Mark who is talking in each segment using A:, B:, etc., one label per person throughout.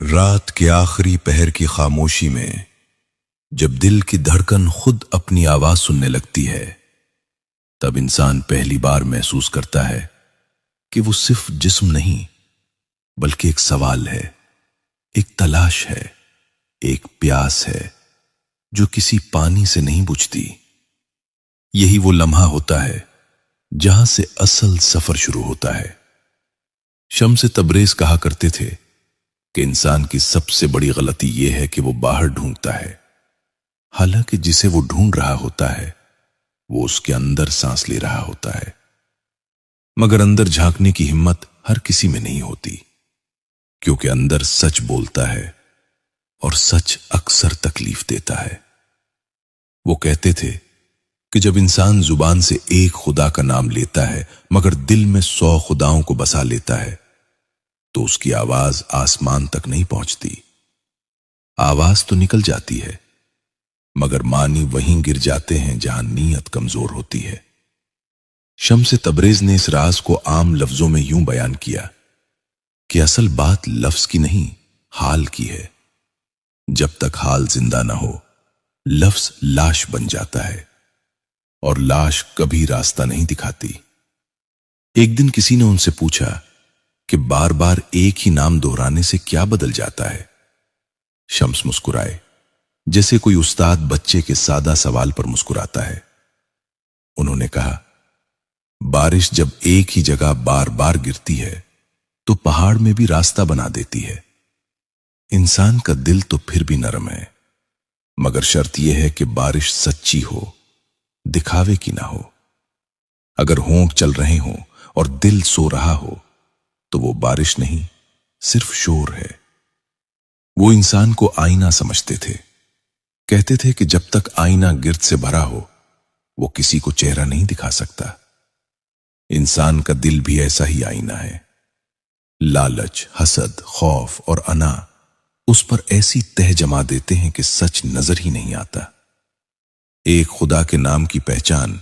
A: رات کے آخری پہر کی خاموشی میں جب دل کی دھڑکن خود اپنی آواز سننے لگتی ہے، تب انسان پہلی بار محسوس کرتا ہے کہ وہ صرف جسم نہیں بلکہ ایک سوال ہے، ایک تلاش ہے، ایک پیاس ہے جو کسی پانی سے نہیں بجھتی۔ یہی وہ لمحہ ہوتا ہے جہاں سے اصل سفر شروع ہوتا ہے۔ شمس تبریز کہا کرتے تھے کہ انسان کی سب سے بڑی غلطی یہ ہے کہ وہ باہر ڈھونڈتا ہے، حالانکہ جسے وہ ڈھونڈ رہا ہوتا ہے وہ اس کے اندر سانس لے رہا ہوتا ہے۔ مگر اندر جھانکنے کی ہمت ہر کسی میں نہیں ہوتی، کیونکہ اندر سچ بولتا ہے اور سچ اکثر تکلیف دیتا ہے۔ وہ کہتے تھے کہ جب انسان زبان سے ایک خدا کا نام لیتا ہے مگر دل میں 100 خداؤں کو بسا لیتا ہے تو اس کی آواز آسمان تک نہیں پہنچتی۔ آواز تو نکل جاتی ہے مگر معنی وہیں گر جاتے ہیں جہاں نیت کمزور ہوتی ہے۔ شمس تبریز نے اس راز کو عام لفظوں میں یوں بیان کیا کہ اصل بات لفظ کی نہیں، حال کی ہے۔ جب تک حال زندہ نہ ہو لفظ لاش بن جاتا ہے، اور لاش کبھی راستہ نہیں دکھاتی۔ ایک دن کسی نے ان سے پوچھا کہ بار بار ایک ہی نام دہرانے سے کیا بدل جاتا ہے؟ شمس مسکرائے، جیسے کوئی استاد بچے کے سادہ سوال پر مسکراتا ہے۔ انہوں نے کہا، بارش جب ایک ہی جگہ بار بار گرتی ہے تو پہاڑ میں بھی راستہ بنا دیتی ہے۔ انسان کا دل تو پھر بھی نرم ہے، مگر شرط یہ ہے کہ بارش سچی ہو، دکھاوے کی نہ ہو۔ اگر ہونٹ چل رہے ہوں اور دل سو رہا ہو تو وہ بارش نہیں، صرف شور ہے۔ وہ انسان کو آئینہ سمجھتے تھے، کہتے تھے کہ جب تک آئینہ گرد سے بھرا ہو وہ کسی کو چہرہ نہیں دکھا سکتا۔ انسان کا دل بھی ایسا ہی آئینہ ہے۔ لالچ، حسد، خوف اور انا اس پر ایسی تہ جما دیتے ہیں کہ سچ نظر ہی نہیں آتا۔ ایک خدا کے نام کی پہچان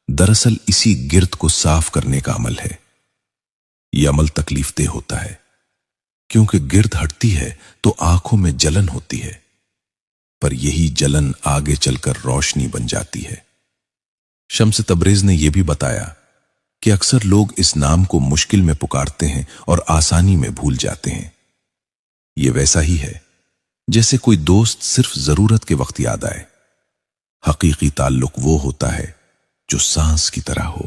A: دراصل اسی گرد کو صاف کرنے کا عمل ہے۔ یہ عمل تکلیف دہ ہوتا ہے، کیونکہ گرد ہٹتی ہے تو آنکھوں میں جلن ہوتی ہے، پر یہی جلن آگے چل کر روشنی بن جاتی ہے۔ شمس تبریز نے یہ بھی بتایا کہ اکثر لوگ اس نام کو مشکل میں پکارتے ہیں اور آسانی میں بھول جاتے ہیں۔ یہ ویسا ہی ہے جیسے کوئی دوست صرف ضرورت کے وقت یاد آئے۔ حقیقی تعلق وہ ہوتا ہے جو سانس کی طرح ہو،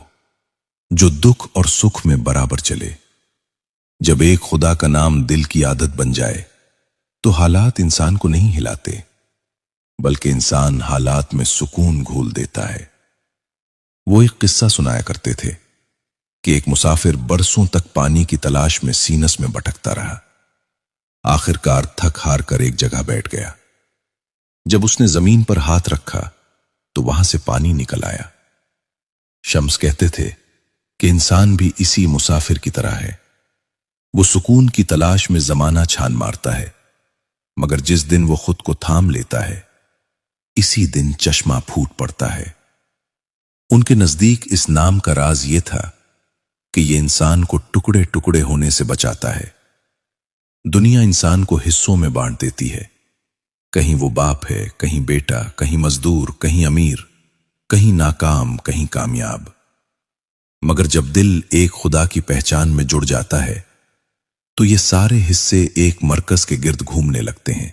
A: جو دکھ اور سکھ میں برابر چلے۔ جب ایک خدا کا نام دل کی عادت بن جائے تو حالات انسان کو نہیں ہلاتے، بلکہ انسان حالات میں سکون گھول دیتا ہے۔ وہ ایک قصہ سنایا کرتے تھے کہ ایک مسافر برسوں تک پانی کی تلاش میں سینس میں بھٹکتا رہا۔ آخر کار تھک ہار کر ایک جگہ بیٹھ گیا۔ جب اس نے زمین پر ہاتھ رکھا تو وہاں سے پانی نکل آیا۔ شمس کہتے تھے کہ انسان بھی اسی مسافر کی طرح ہے۔ وہ سکون کی تلاش میں زمانہ چھان مارتا ہے، مگر جس دن وہ خود کو تھام لیتا ہے اسی دن چشمہ پھوٹ پڑتا ہے۔ ان کے نزدیک اس نام کا راز یہ تھا کہ یہ انسان کو ٹکڑے ٹکڑے ہونے سے بچاتا ہے۔ دنیا انسان کو حصوں میں بانٹ دیتی ہے، کہیں وہ باپ ہے، کہیں بیٹا، کہیں مزدور، کہیں امیر، کہیں ناکام، کہیں کامیاب۔ مگر جب دل ایک خدا کی پہچان میں جڑ جاتا ہے تو یہ سارے حصے ایک مرکز کے گرد گھومنے لگتے ہیں۔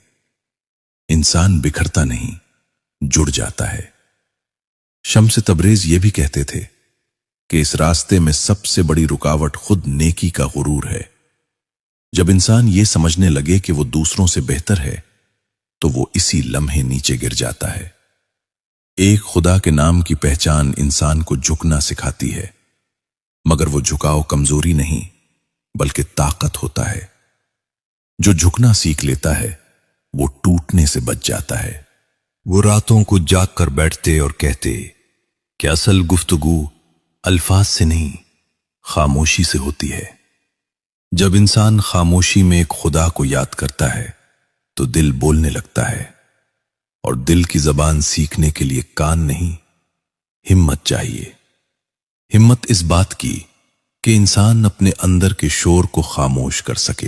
A: انسان بکھرتا نہیں، جڑ جاتا ہے۔ شمس تبریز یہ بھی کہتے تھے کہ اس راستے میں سب سے بڑی رکاوٹ خود نیکی کا غرور ہے۔ جب انسان یہ سمجھنے لگے کہ وہ دوسروں سے بہتر ہے تو وہ اسی لمحے نیچے گر جاتا ہے۔ ایک خدا کے نام کی پہچان انسان کو جھکنا سکھاتی ہے، مگر وہ جھکاؤ کمزوری نہیں بلکہ طاقت ہوتا ہے۔ جو جھکنا سیکھ لیتا ہے وہ ٹوٹنے سے بچ جاتا ہے۔ وہ راتوں کو جاگ کر بیٹھتے اور کہتے کہ اصل گفتگو الفاظ سے نہیں، خاموشی سے ہوتی ہے۔ جب انسان خاموشی میں ایک خدا کو یاد کرتا ہے تو دل بولنے لگتا ہے، اور دل کی زبان سیکھنے کے لیے کان نہیں، ہمت چاہیے۔ ہمت اس بات کی کہ انسان اپنے اندر کے شور کو خاموش کر سکے۔